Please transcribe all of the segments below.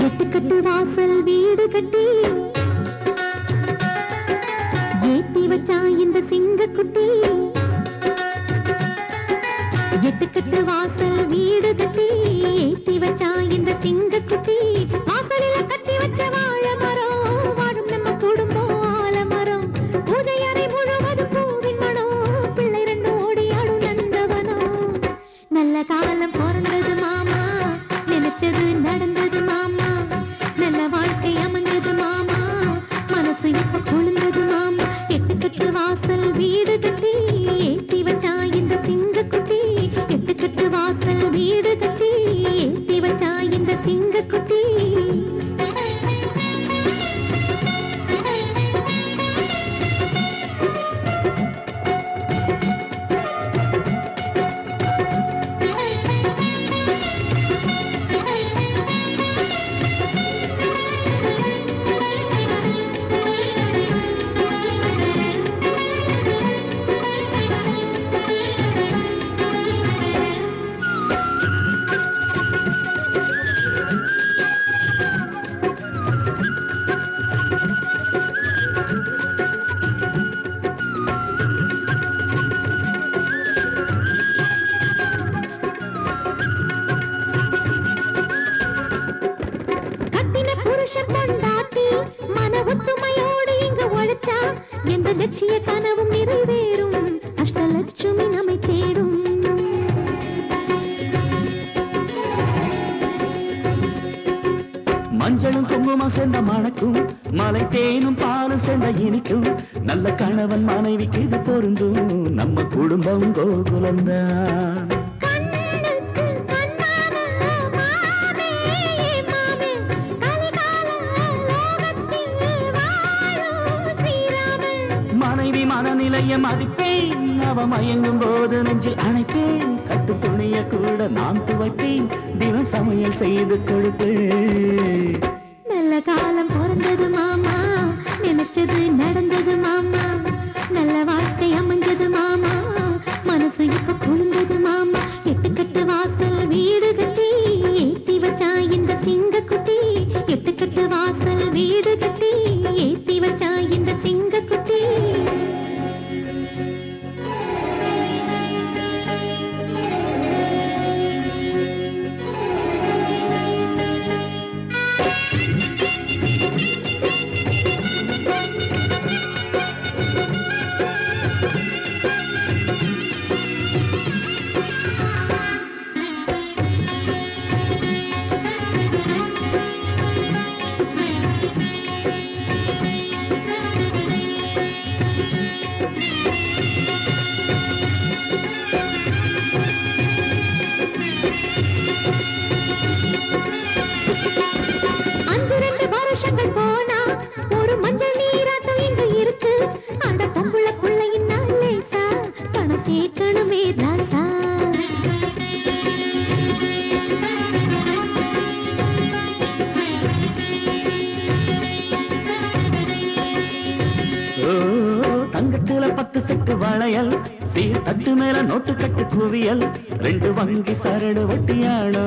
எட்டுக்கட்டு வாசல் வீடு கட்டி ஏத்தி வச்சா இந்த சிங்கக்குட்டி. எட்டுக்கட்டு வாசல் வீடு கட்டி ஏத்தி வச்சா இந்த சிங்கக்குட்டி. வாசலில கட்டி வச்ச வாழை மரம் வாழும் நம்ம குடும்பம் ஆலமரம். பூஜை அறை முழுவதும் பூவின் மனம் பிள்ளை ரெண்டு ஓடியாடும் நந்தவனம். நல்ல காலம் பிறந்தது மாமா நினைச்சது நடந்தது மாமா. நல்ல வாழ்க்கை அமைஞ்சது மாமா மனசு இப்ப குளிர்ந்தது மாமா. எட்டுக்கட்டு வாசல் வீடு கட்டி ஏத்தி வச்சா இந்த சிங்கக்குட்டி. எட்டுக்கட்டு வாசல் வீடு கட்டி ஏத்தி வச்சா இந்த சிங்கக்குட்டி. எந்த லட்சிய கனவும் நிறைவேறும் அஷ்டலட்சுமி நம்மை தேடும். மஞ்சளும் குங்குமம் சேர்ந்த மணக்கும் மலை தேனும் பாலும் சேர்ந்த இனிக்கும். நல்ல கணவன் மனைவிக்கு இது பொருந்தும் நம்ம குடும்பம் கோகுலந்தான். மனைவி மனநிலைய மதிப்பேன் அவ மயங்கும் போது நெஞ்சில் அணைப்பேன். கட்டு துணிய கூட நான் துவைப்பேன் தினம் சமையல் செய்து கொடுப்பேன். நல்ல காலம் பிறந்தது மாமா நினைச்சது நடந்தது மாமா. நல்ல வாழ்க்கை அமைஞ்சது மாமா மனசு இப்ப குளிர்ந்தது மாமா. எட்டுக்கட்டு வாசல் வீடு கட்டி ஏத்தி வச்சா இந்த சிங்கக்குட்டி. எட்டுக்கட்டு வாசல் வீடு கட்டி ஏத்தி வச்சா இந்த சிங்கக்குட்டி. போனா ஒரு மஞ்சள் நீராட்டம் இங்க இருக்கு. அட பொம்புள்ள புள்ளையின் லேசா பணம் சேர்க்கணுமே ராசா. தங்கத்துல 10 செட்டு வளையல் சீர் தட்டு மேல நோட்டு கட்டு குவியல். 2 வங்கி சரடு வட்டியானோ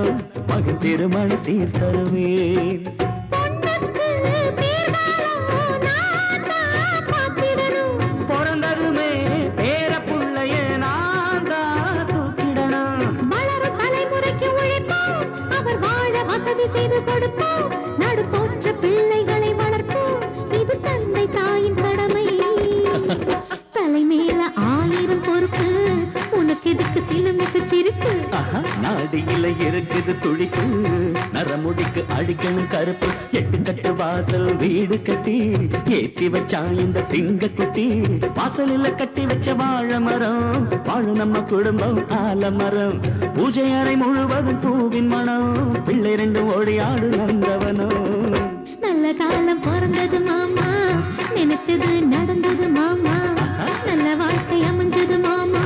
மகன் திருமண சீர் தருவேன். பிறந்ததுமே பேர புள்ளைய நான் தான் தூக்கிடணும். வளரும் தலைமுறைக்கு உழைப்போம் அவர் வாழ வசதி செய்து கொடுப்போம். நடு போற்ற பிள்ளைகளை வளர்ப்போம் இது தந்தை தாயின் கடமை. தலைமையில 1000 பொறுப்பு உனக்கு எதுக்கு சிலுமிசு சிரிப்பு. நாடியில இருக்குது துடிப்பு நரமுடிக்கு அடிக்கணும் கருப்பு. எட்டுக்கட்டு வாசல் வீடு கட்டி ஏத்தி வச்சா இந்த சிங்கக்குட்டி. வாசலில கட்டி வச்ச வாழை மரம் வாழும் நம்ம குடும்பம் ஆலமரம். பூஜை அறை முழுவதும் பூவின் மனம் பிள்ளை ரெண்டு ஓடியாடு நந்தவனம். நல்ல காலம் பிறந்தது மாமா நினைச்சது நடந்தது மாமா. நல்ல வாழ்க்கை அமைஞ்சது மாமா